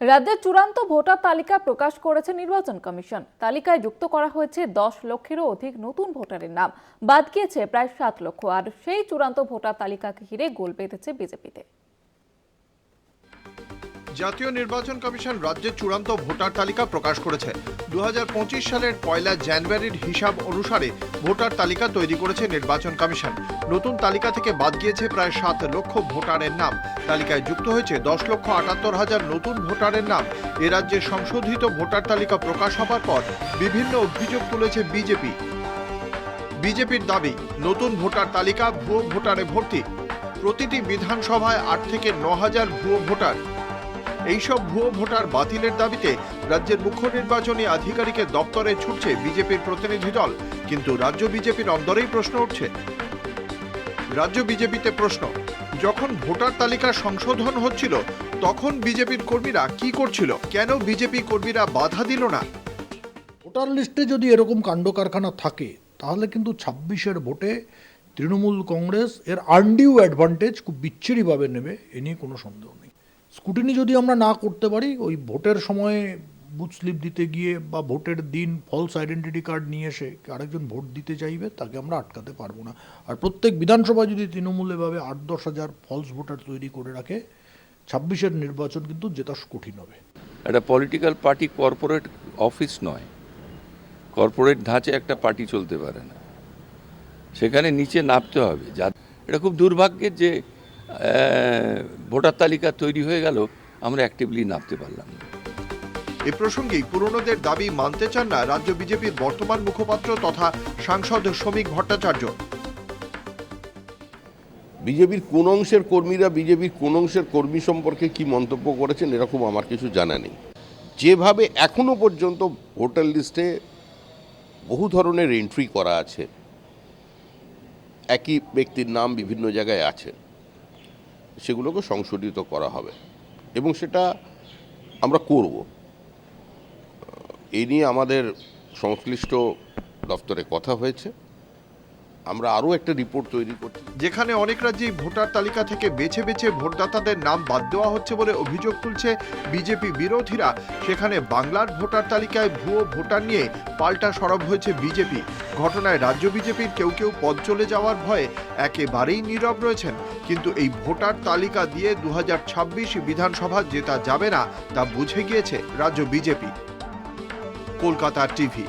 রাজ্যের চূড়ান্ত ভোটার তালিকা প্রকাশ করেছে নির্বাচন কমিশন। তালিকায় যুক্ত করা হয়েছে 10 লক্ষেরও অধিক নতুন ভোটারের নাম। বাদ গিয়েছে প্রায় 7 লক্ষ। আর সেই চূড়ান্ত ভোটার তালিকাকে ঘিরে গোল বেঁধেছে বিজেপিতে। জাতীয় নির্বাচন কমিশন রাজ্যের চূড়ান্ত ভোটার তালিকা প্রকাশ করেছে। 2025 সালের 1 জানুয়ারির হিসাব অনুসারে ভোটার তালিকা তৈরি করেছে নির্বাচন কমিশন। নতুন তালিকা থেকে বাদ গিয়েছে প্রায় 7 লক্ষ ভোটারের নাম। তালিকায় যুক্ত হয়েছে 10,78,000 নতুন ভোটারের নাম। এ রাজ্যে সংশোধিত ভোটার তালিকা প্রকাশ হবার পর বিভিন্ন অভিযোগ তুলেছে বিজেপির দাবি, নতুন ভোটার তালিকা ভুয়ো ভোটারে ভর্তি। প্রতিটি বিধানসভায় 8 থেকে 9,000 ভুয়ো ভোটার। এইসব ভুয়ো ভোটার বাতিলের দাবিতে রাজ্যের মুখ্য নির্বাচনী আধিকারিকের দপ্তরে ছুটছে বিজেপির প্রতিনিধি দল। কিন্তু রাজ্য বিজেপির অন্দরেই প্রশ্ন উঠছে। রাজ্য বিজেপিতে প্রশ্ন, যখন ভোটার তালিকা সংশোধন হচ্ছিল তখন বিজেপির কর্মীরা কি করছিল? কেন বিজেপি কর্মীরা বাধা দিল না? ভোটার লিস্টে যদি এরকম কাণ্ড কারখানা থাকে তাহলে কিন্তু 26-এর ভোটে তৃণমূল কংগ্রেস এর আনডিউ অ্যাডভান্টেজ খুব বিচ্ছিরিভাবে নেবে, এ নিয়ে কোনো সন্দেহ নেই। স্কুটিনি যদি আমরা না করতে পারি, ওই ভোটের সময়ে বুথ স্লিপ দিতে গিয়ে বা ভোটের দিন ফলস আইডেন্টিটি কার্ড নিয়ে এসে আরেকজন ভোট দিতে চাইবে, তাকে আমরা আটকাতে পারবো না। আর প্রত্যেক বিধানসভায় যদি তৃণমূল এভাবে 8-10 হাজার ফলস ভোটার তৈরি করে রাখে, 26-এর নির্বাচন কিন্তু জেতা কঠিন হবে। একটা পলিটিক্যাল পার্টি কর্পোরেট অফিস নয়, কর্পোরেট ধাঁচে একটা পার্টি চলতে পারে না, সেখানে নিচে নামতে হবে। যা এটা খুব দুর্ভাগ্যের যে ভোটার তালিকা তৈরি হয়ে গেল, আমরা অ্যাক্টিভলি নামতে পারলাম না। এ প্রসঙ্গেই পুরনোদের দাবি মানতে চান না রাজ্য বিজেপির বর্তমান মুখপাত্র তথা সাংসদ শ্রমিক ভট্টাচার্য। বিজেপির কোন অংশের কর্মীরা বিজেপির কোন অংশের কর্মী সম্পর্কে কি মন্তব্য করেছেন এরকম আমার কিছু জানা নেই। যেভাবে এখনো পর্যন্ত ভোটার লিস্টে বহু ধরনের এন্ট্রি করা আছে, একই ব্যক্তির নাম বিভিন্ন জায়গায় আছে, সেগুলোকে সংশোধিত করা হবে এবং সেটা আমরা করব। এই নিয়ে আমাদের সংশ্লিষ্ট দপ্তরে কথা হয়েছে। আমরা আরও একটা রিপোর্ট তৈরি করছি। যেখানে অনেক রাজ্যেই ভোটার তালিকা থেকে বেছে বেছে ভোটদাতাদের নাম বাদ দেওয়া হচ্ছে বলে অভিযোগ তুলছে বিজেপি বিরোধীরা, সেখানে বাংলার ভোটার তালিকায় ভুয়ো ভোটার নিয়ে পাল্টা সরব হয়েছে বিজেপি। ঘটনায় রাজ্য বিজেপির কেউ কেউ পদ চলে যাওয়ার ভয়ে একেবারেই নীরব রয়েছেন। কিন্তু এই ভোটার তালিকা দিয়ে 2026 বিধানসভা জেতা যাবে না তা বুঝে গিয়েছে রাজ্য বিজেপি। কলকাতা টিভি।